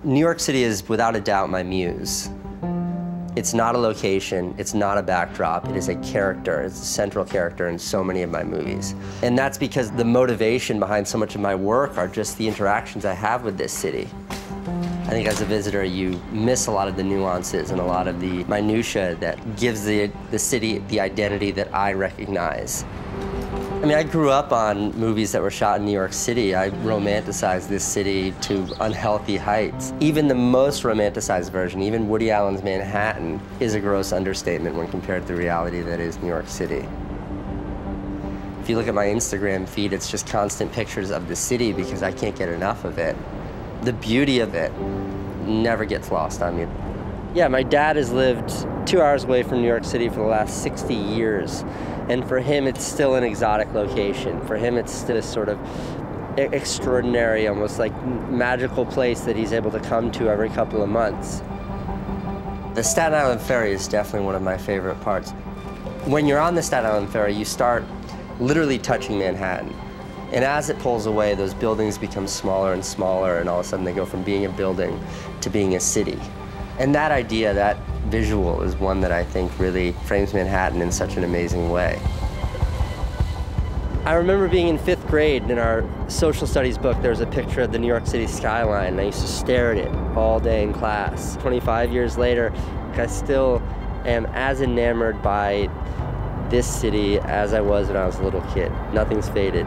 New York City is without a doubt my muse. It's not a location, it's not a backdrop, it is a character. It's a central character in so many of my movies. And that's because the motivation behind so much of my work are just the interactions I have with this city. I think as a visitor, you miss a lot of the nuances and a lot of the minutiae that gives the city the identity that I recognize. I mean, I grew up on movies that were shot in New York City. I romanticized this city to unhealthy heights. Even the most romanticized version, even Woody Allen's Manhattan, is a gross understatement when compared to the reality that is New York City. If you look at my Instagram feed, it's just constant pictures of the city because I can't get enough of it. The beauty of it never gets lost on me. Yeah, my dad has lived 2 hours away from New York City for the last 60 years. And for him, it's still an exotic location. For him, it's still this sort of extraordinary, almost like magical place that he's able to come to every couple of months. The Staten Island Ferry is definitely one of my favorite parts. When you're on the Staten Island Ferry, you start literally touching Manhattan. And as it pulls away, those buildings become smaller and smaller, and all of a sudden they go from being a building to being a city. And that idea, that visual, is one that I think really frames Manhattan in such an amazing way. I remember being in 5th grade, in our social studies book, there was a picture of the New York City skyline, and I used to stare at it all day in class. 25 years later, I still am as enamored by this city as I was when I was a little kid. Nothing's faded.